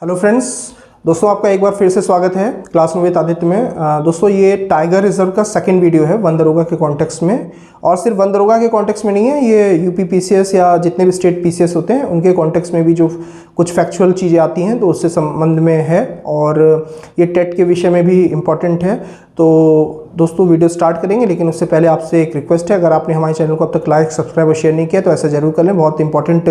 Hello friends, दोस्तों आपका एक बार फिर से स्वागत है क्लासरूम विद आदित्य में। दोस्तों ये टाइगर रिजर्व का सेकंड वीडियो है वन दरोगा के कॉन्टेक्स्ट में, और सिर्फ वन दरोगा के कॉन्टेक्स्ट में नहीं है, ये यूपी पीसीएस या जितने भी स्टेट पीसीएस होते हैं उनके कॉन्टेक्स्ट में भी जो कुछ फैक्चुअल चीज़ें आती हैं तो उससे संबंध में है, और ये टेट के विषय में भी इम्पॉर्टेंट है। तो दोस्तों वीडियो स्टार्ट करेंगे, लेकिन उससे पहले आपसे एक रिक्वेस्ट है, अगर आपने हमारे चैनल को अब तक लाइक सब्सक्राइब और शेयर नहीं किया तो ऐसा जरूर कर लें, बहुत इंपॉर्टेंट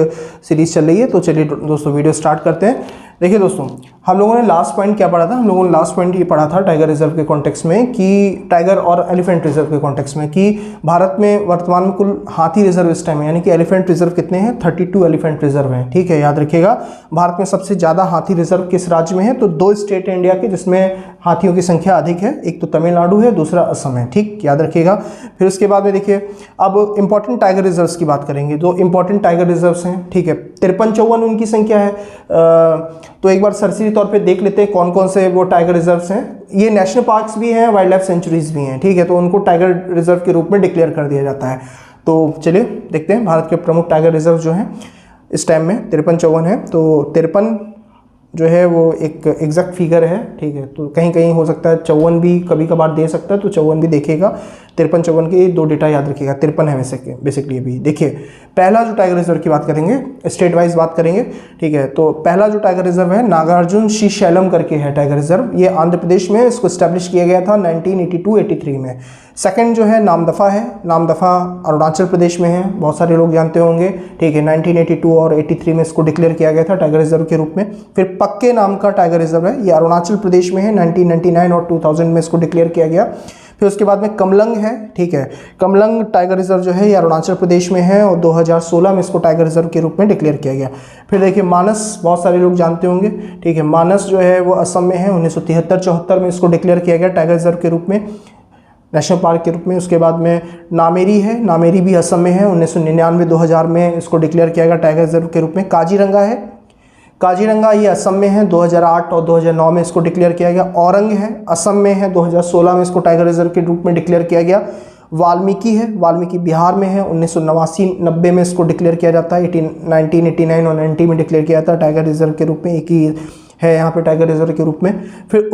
सीरीज चल रही है। तो चलिए दोस्तों वीडियो स्टार्ट करते हैं। देखिए दोस्तों, हम लोगों ने लास्ट पॉइंट क्या पढ़ा था? हम लोगों ने लास्ट पॉइंट ये पढ़ा था टाइगर रिजर्व के कॉन्टेक्स्ट में कि टाइगर और एलिफेंट रिजर्व के कॉन्टेक्स्ट में कि भारत में वर्तमान में कुल हाथी रिजर्व इस टाइम है, यानी कि एलिफेंट रिजर्व कितने हैं? 32 एलिफेंट रिजर्व हैं। ठीक है, याद रखिएगा। भारत में सबसे ज़्यादा हाथी रिजर्व किस राज्य में है? तो दो स्टेट है इंडिया के जिसमें हाथियों की संख्या अधिक है, एक तो तमिलनाडु है, दूसरा असम है। ठीक, याद रखिएगा। फिर उसके बाद में देखिए, अब इंपॉर्टेंट टाइगर रिजर्व्स की बात करेंगे। जो इंपॉर्टेंट टाइगर रिजर्व्स हैं, ठीक है, 53-54 उनकी संख्या है। तो एक बार सरसरी तौर पे देख लेते हैं कौन कौन से वो टाइगर रिजर्व्स हैं। ये नेशनल पार्क्स भी हैं, वाइल्ड लाइफ सेंचुरीज भी हैं। ठीक है, तो उनको टाइगर रिजर्व के रूप में डिक्लेयर कर दिया जाता है। तो चलिए देखते हैं भारत के प्रमुख टाइगर रिजर्व जो हैं इस टाइम में 53-54 है। तो 53 जो है वो एक एग्जैक्ट फिगर है। ठीक है, तो कहीं कहीं हो सकता है 54 भी कभी कभार दे सकता है, तो 54 भी देखेगा। 53-54 के दो डेटा याद रखिएगा। 53 है वैसे बेसिकली अभी। देखिए, पहला जो टाइगर रिजर्व की बात करेंगे, स्टेट वाइज बात करेंगे। ठीक है, तो पहला जो टाइगर रिजर्व है नागार्जुन श्रीशैलम करके है टाइगर रिजर्व। ये आंध्र प्रदेश में इसको स्टैब्लिश किया गया था 1982-83 में। सेकंड जो है नामदफा है। नामदफा अरुणाचल प्रदेश में है, बहुत सारे लोग जानते होंगे। ठीक है, 1982 और 83 में इसको डिक्लेयर किया गया था टाइगर रिजर्व के रूप में। फिर पक्के नाम का टाइगर रिजर्व है, ये अरुणाचल प्रदेश में है। 1999 और 2000 में इसको डिक्लेयर किया गया। फिर उसके बाद में कमलंग है। ठीक है, कमलंग टाइगर रिजर्व जो है ये अरुणाचल प्रदेश में है और 2016 में इसको टाइगर रिजर्व के रूप में डिक्लेयर किया गया। फिर देखिए मानस, बहुत सारे लोग जानते होंगे। ठीक है, मानस जो है वो असम में है। 1973-74 में इसको डिक्लेयर किया गया टाइगर रिजर्व के रूप में, नेशनल पार्क के रूप में। उसके बाद में नामेरी है, नामेरी भी असम में है। 1999-2000 में इसको डिक्लेयर किया गया टाइगर रिजर्व के रूप में। काजीरंगा है, काजीरंगा ये असम में है। 2008 और 2009 में इसको डिक्लेयर किया गया। औरंग है, असम में है। 2016 में इसको टाइगर रिजर्व के रूप में डिक्लेयर किया गया। वाल्मीकि है, वाल्मीकि बिहार में है। 1989-90 में इसको डिक्लेयर किया जाता है। 1989 और 90 में डिक्लेयर किया जाता है टाइगर रिजर्व के रूप में। एक ही है यहाँ पे टाइगर रिजर्व के रूप में। फिर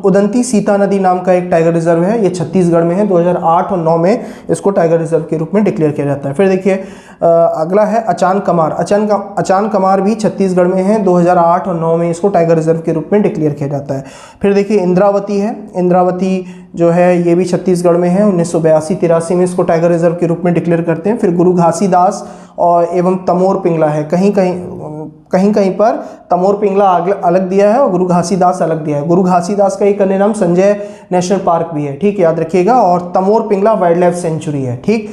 उदंती सीता नदी नाम का एक टाइगर रिजर्व है, ये छत्तीसगढ़ में है। 2008 और 9 में इसको टाइगर रिजर्व के रूप में डिक्लेयर किया जाता है। फिर देखिए अगला है अचान कमार। अचान कमार भी छत्तीसगढ़ में है। 2008 और 9 में इसको टाइगर रिजर्व के रूप में डिक्लेयर किया जाता है। फिर देखिए इंद्रावती है, इंद्रावती जो है ये भी छत्तीसगढ़ में है। 1982-83 में इसको टाइगर रिजर्व के रूप में डिक्लेयर करते हैं। फिर गुरु घासीदास और एवं तमोर पिंगला है, कहीं कहीं पर तमोर पिंगला अलग दिया है और गुरु घासीदास अलग दिया है। गुरु घासीदास का एक अन्य नाम संजय नेशनल पार्क भी है। ठीक, याद रखिएगा। और Tamor Pingala wild life sanctuary है। ठीक,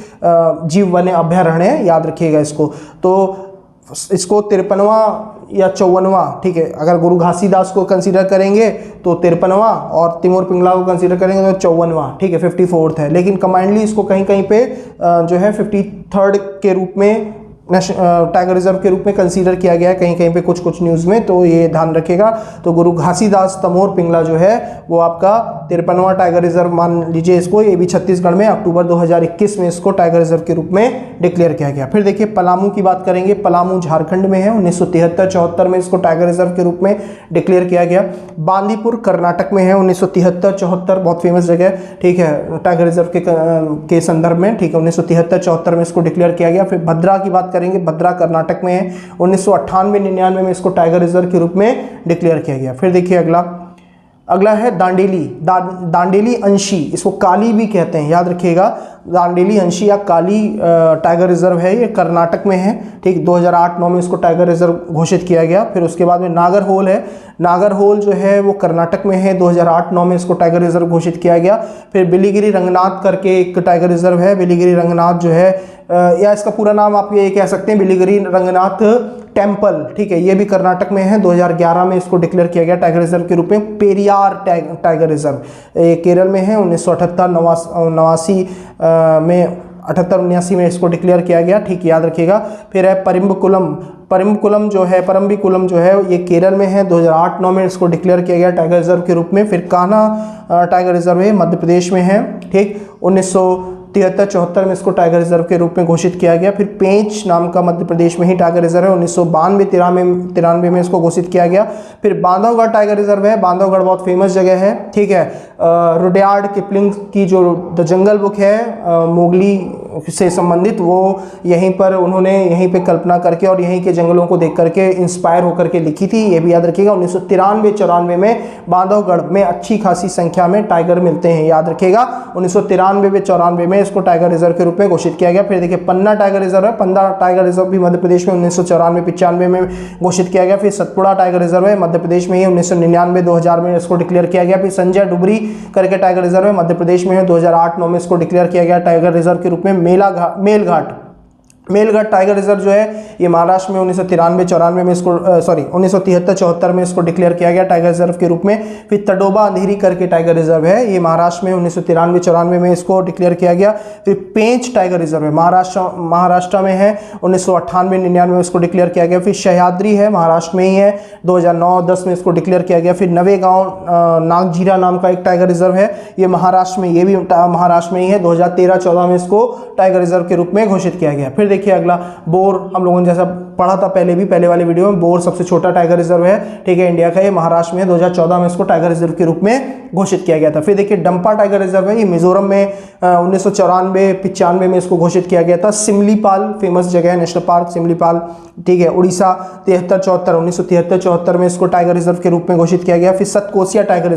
जीव वन्य अभ्यारण्य है, याद रखिएगा इसको। तो इसको 53वां या 54वां, ठीक है, अगर गुरु घासीदास को कंसीडर करेंगे तो 53वां और तमोर पिंगला को कंसीडर करेंगे तो 54वां। ठीक है, 54th है, लेकिन कमांडली इसको कहीं कहीं पे जो है 53rd के रूप में टाइगर रिजर्व के रूप में कंसीडर किया गया है कहीं कहीं पे कुछ न्यूज़ में, तो ये ध्यान रखिएगा। तो गुरु घासीदास तमोर पिंगला जो है वो आपका 53वां टाइगर रिजर्व मान लीजिए इसको। ये भी छत्तीसगढ़ में अक्टूबर 2021 में इसको टाइगर रिजर्व के रूप में डिक्लेयर किया गया। फिर देखिए पलामू की बात करेंगे। पलामू झारखंड में है। 1973-74 में इसको टाइगर रिजर्व के रूप में डिक्लेयर किया गया। बांदीपुर कर्नाटक में है। 1973-74 बहुत फेमस जगह, ठीक है, टाइगर रिजर्व के संदर्भ में। ठीक है, 1973-74 में इसको डिक्लेयर किया गया। फिर भद्रा की बात करेंगे, भद्रा कर्नाटक में है। 1998-99 में इसको टाइगर रिजर्व के रूप में डिक्लेयर किया गया। फिर देखिए अगला है दांडेली। दांडेली अंशी, इसको काली भी कहते हैं, याद रखिएगा। दांडेली अंशी या काली टाइगर रिजर्व है, ये कर्नाटक में है। ठीक, 2008-9 में इसको टाइगर रिजर्व घोषित किया गया। फिर उसके बाद में नागरहोल है। नागरहोल जो है वो कर्नाटक में है। 2008-9 में इसको टाइगर रिजर्व घोषित किया गया। फिर बिलीगिरी रंगनाथ करके एक टाइगर रिजर्व है। बिलीगिरी रंगनाथ जो है या इसका पूरा नाम आप ये कह सकते हैं बिलीगिरी रंगनाथ टेम्पल। ठीक है, ये भी कर्नाटक में है। 2011 में इसको डिक्लेयर किया गया टाइगर रिजर्व के रूप में। पेरियार टाइगर रिजर्व ये केरल में है। 1978-89 में 78-79 में इसको डिक्लेयर किया गया। ठीक, याद रखिएगा। फिर है परम्बिकुलम जो है ये केरल में है। 2008-9 में इसको डिक्लेयर किया गया टाइगर रिजर्व के रूप में। फिर कान्हा टाइगर रिजर्व है, मध्य प्रदेश में है। ठीक, 1973-74 में इसको टाइगर रिजर्व के रूप में घोषित किया गया। फिर पेंच नाम का मध्य प्रदेश में ही टाइगर रिजर्व है, 1992-93 में इसको घोषित किया गया। फिर बांधवगढ़ टाइगर रिजर्व है, बांधवगढ़ बहुत फेमस जगह है, ठीक है। रुडयार्ड किपलिंग की जो द जंगल बुक है मोगली से संबंधित, वो यहीं पर उन्होंने यहीं पे कल्पना करके और यहीं के जंगलों को देख करके इंस्पायर होकर के लिखी थी, ये भी याद रखिएगा। 1993-94 में बांधवगढ़ में अच्छी खासी संख्या में टाइगर मिलते हैं, याद रखिएगा। 1993-94 में इसको टाइगर रिजर्व के रूप में घोषित किया गया। फिर देखिए पन्ना टाइगर रिजर्व है, पन्ना टाइगर रिजर्व भी मध्य प्रदेश में 1994-95 में घोषित किया गया। फिर सतपुड़ा टाइगर रिजर्व है, मध्य प्रदेश में ही 1999-2000 में इसको डिक्लेयर किया गया। फिर संजय डुबरी करके टाइगर रिजर्व है, मध्य प्रदेश में है, 2008-9 में इसको डिक्लेयर किया गया टाइगर रिजर्व के रूप में। मेलघाट टाइगर रिजर्व जो है ये महाराष्ट्र में 1993-94 में इसको 1973-74 में इसको डिक्लेयर किया गया टाइगर रिजर्व के रूप में। फिर तडोबा अंधेरी करके टाइगर रिजर्व है, ये महाराष्ट्र में 1993-94 में इसको डिक्लेयर किया गया। फिर पेंच टाइगर रिजर्व है, महाराष्ट्र में है, 1998-99 में इसको डिक्लेयर किया गया। फिर सह्याद्री है, महाराष्ट्र में ही है, 2009-10 में इसको डिक्लेयर किया गया। फिर नवेगांव नागजीरा नाम का एक टाइगर रिजर्व है, ये महाराष्ट्र में, ये भी महाराष्ट्र में ही है, 2013-14 में इसको टाइगर रिजर्व के रूप में घोषित किया गया। फिर देखिए अगला बोर, हम लोगों ने जैसा पढ़ा था पहले वाले वीडियो में, बोर सबसे छोटा टाइगर रिजर्व है, ठीक है, इंडिया का, ये महाराष्ट्र में 2014 में इसको टाइगर रिजर्व के रूप में घोषित किया गया था। फिर देखिए डंपा टाइगर रिजर्व है, ये मिजोरम में 1994-95 में इसको घोषित किया गया था। सिमलीपाल फेमस जगह है, नेशनल पार्क सिमलीपाल, ठीक है, उड़ीसा, 1973-74 में इसको टाइगर रिजर्व के रूप में घोषित किया गया। फिर सतकोसिया टाइगर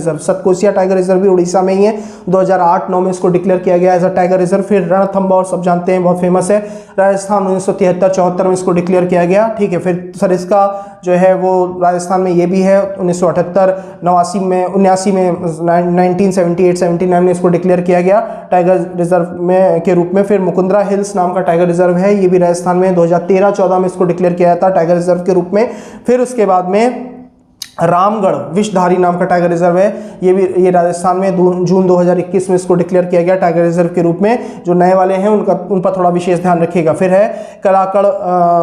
रिजर्व भी उड़ीसा में ही है, 2008-9 में इसको डिक्लेयर किया गया एज अ टाइगर रिजर्व। फिर रणथंबोर सब जानते हैं, बहुत फेमस है, राजस्थान, 1973-74 में इसको डिक्लेयर किया गया, ठीक है। फिर सरिस्का जो है वो राजस्थान में ये भी है, 1978-79 में 1978-79 में इसको डिक्लेयर किया गया टाइगर रिजर्व में के रूप में। फिर मुकुंदरा हिल्स नाम का टाइगर रिजर्व है, ये भी राजस्थान में 2013-14 में इसको डिक्लेयर किया था टाइगर रिजर्व के रूप में। फिर उसके बाद में रामगढ़ विषधारी नाम का टाइगर रिजर्व है, ये राजस्थान में जून 2021 में इसको डिक्लेयर किया गया टाइगर रिजर्व के रूप में। जो नए वाले हैं उन पर थोड़ा विशेष ध्यान रखिएगा। फिर है कलाकड़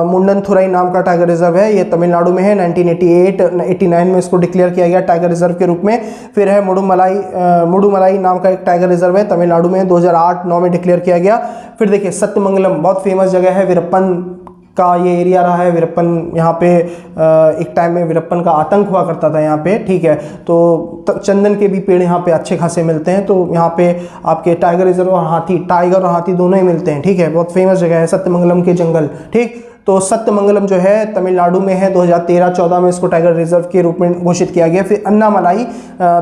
मुंडनथुरई नाम का टाइगर रिजर्व है, ये तमिलनाडु में है, 1988-89 में इसको डिक्लेयर किया गया टाइगर रिजर्व के रूप में। फिर है मुडुमलाई नाम का एक टाइगर रिजर्व है, तमिलनाडु में 2008-9 में डिक्लेयर किया गया। फिर देखिए सत्यमंगलम बहुत फेमस जगह है, वीरप्पन का ये एरिया रहा है, वीरप्पन यहाँ पे एक टाइम में वीरप्पन का आतंक हुआ करता था यहाँ पे, ठीक है। तो चंदन के भी पेड़ यहाँ पे अच्छे खासे मिलते हैं, तो यहाँ पे आपके टाइगर रिजर्व और टाइगर और हाथी दोनों ही मिलते हैं, ठीक है। बहुत फेमस जगह है सत्यमंगलम के जंगल, ठीक। तो सत्यमंगलम जो है तमिलनाडु में है, 2013-14 में इसको टाइगर रिजर्व के रूप में घोषित किया गया। फिर अन्नामलाई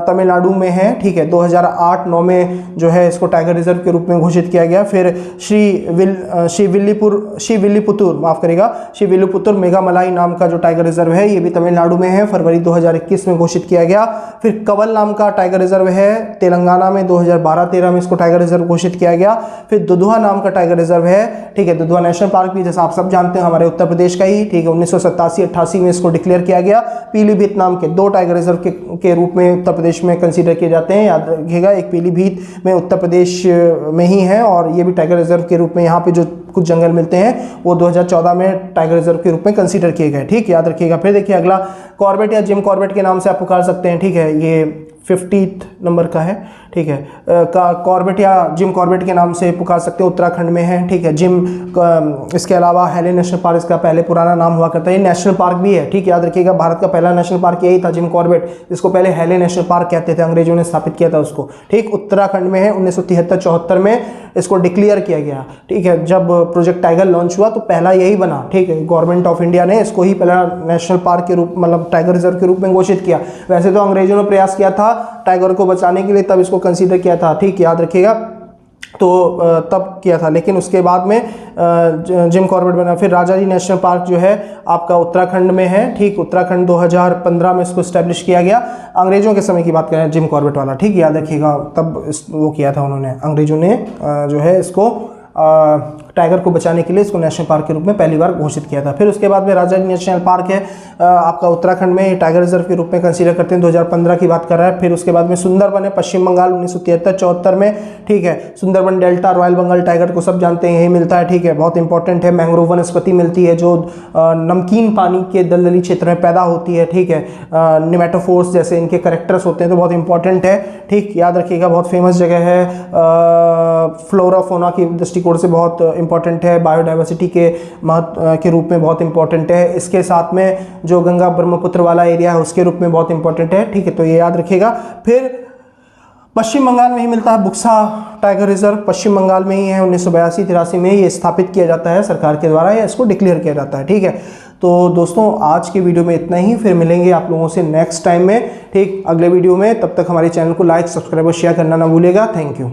तमिलनाडु में है, ठीक है, 2008-9 में जो है इसको टाइगर रिजर्व के रूप में घोषित किया गया। फिर श्रीविल्लिपुतुर मेघामलाई नाम का जो टाइगर रिजर्व है, ये भी तमिलनाडु में है, फरवरी 2021 में घोषित किया गया। फिर कवल नाम का टाइगर रिजर्व है, तेलंगाना में 2012-13 में इसको टाइगर रिजर्व घोषित किया गया। फिर दुधवा नाम का टाइगर रिजर्व है, ठीक है, दुधवा नेशनल पार्क भी जैसा आप सब जानते हैं हमारे उत्तर प्रदेश का ही, ठीक है, 1987-88 में इसको डिक्लेयर किया गया। पीलीभीत नाम के 2 टाइगर रिजर्व के रूप में उत्तर प्रदेश में कंसीडर किए जाते हैं, याद रखिएगा। एक पीलीभीत में उत्तर प्रदेश में ही है और ये भी टाइगर रिजर्व के रूप में, यहाँ पे जो कुछ जंगल मिलते हैं वो 2014 में टाइगर रिजर्व के रूप में कंसीडर किए गए, ठीक, याद रखिएगा। फिर देखिए अगला कॉर्बेट या जिम कॉर्बेट के नाम से आप पुकार सकते हैं, ठीक है, ये 50th नंबर का है, ठीक है, कॉर्बेट या जिम कॉर्बेट के नाम से पुकार सकते हैं, उत्तराखंड में है, ठीक है। जिम इसके अलावा हेले नेशनल पार्क इसका पहले पुराना नाम हुआ करता है, ये नेशनल पार्क भी है, ठीक, याद रखिएगा। भारत का पहला नेशनल पार्क यही था, जिम कॉर्बेट, जिसको पहले हेले नेशनल पार्क कहते थे, अंग्रेजों ने स्थापित किया था उसको, ठीक, उत्तराखंड में है, 1973-74 में इसको डिक्लेयर किया गया, ठीक है। जब प्रोजेक्ट टाइगर लॉन्च हुआ तो पहला यही बना, ठीक है, गवर्नमेंट ऑफ इंडिया ने इसको ही पहला नेशनल पार्क के रूप, मतलब टाइगर रिजर्व के रूप में घोषित किया। वैसे तो अंग्रेजों ने प्रयास किया था टाइगर को बचाने के लिए, तब इसको कंसीडर किया था, ठीक, याद रखिएगा, तो तब किया था, लेकिन उसके बाद में जिम कॉर्बेट बना। फिर राजाजी नेशनल पार्क जो है आपका उत्तराखंड में है, ठीक, उत्तराखंड 2015 में इसको इस्टेब्लिश किया गया। अंग्रेजों के समय की बात करें जिम कॉर्बेट वाला, ठीक, याद रखिएगा, तब वो किया था उन्होंने, अंग्रेजों ने जो है इसको टाइगर को बचाने के लिए इसको नेशनल पार्क के रूप में पहली बार घोषित किया था। फिर उसके बाद में राजाजी नेशनल पार्क है आपका उत्तराखंड में, टाइगर रिजर्व के रूप में कंसीडर करते हैं, 2015 की बात कर रहा है। फिर उसके बाद में सुंदरबन है पश्चिम बंगाल 1973-74 में, ठीक है। Sundarban delta royal Bengal tiger को सब जानते हैं, यही मिलता है, ठीक है, बहुत इंपॉर्टेंट है। मैंग्रोव वनस्पति मिलती है जो नमकीन पानी के दलदली क्षेत्र में पैदा होती है, ठीक है। निमेटोफोर्स जैसे इनके करेक्टर्स होते हैं, तो बहुत इंपॉर्टेंट है, ठीक, याद रखिएगा। बहुत फेमस जगह है, फ्लोरा फोना की दृष्टिकोण से बहुत इंपॉर्टेंट है, बायोडाइवर्सिटी के महत्व के रूप में बहुत इंपॉर्टेंट है। इसके साथ में जो गंगा ब्रह्मपुत्र वाला एरिया है उसके रूप में बहुत इंपॉर्टेंट है, ठीक है, तो ये याद रखिएगा। फिर पश्चिम बंगाल में ही मिलता है बुक्सा टाइगर रिजर्व, पश्चिम बंगाल में ही है, 1982-83 में ये स्थापित किया जाता है सरकार के द्वारा, या इसको डिक्लेयर किया जाता है, ठीक है। तो दोस्तों आज के वीडियो में इतना ही, फिर मिलेंगे आप लोगों से नेक्स्ट टाइम में, ठीक, अगले वीडियो में। तब तक हमारे चैनल को लाइक, सब्सक्राइब और शेयर करना ना भूलिएगा। Thank you.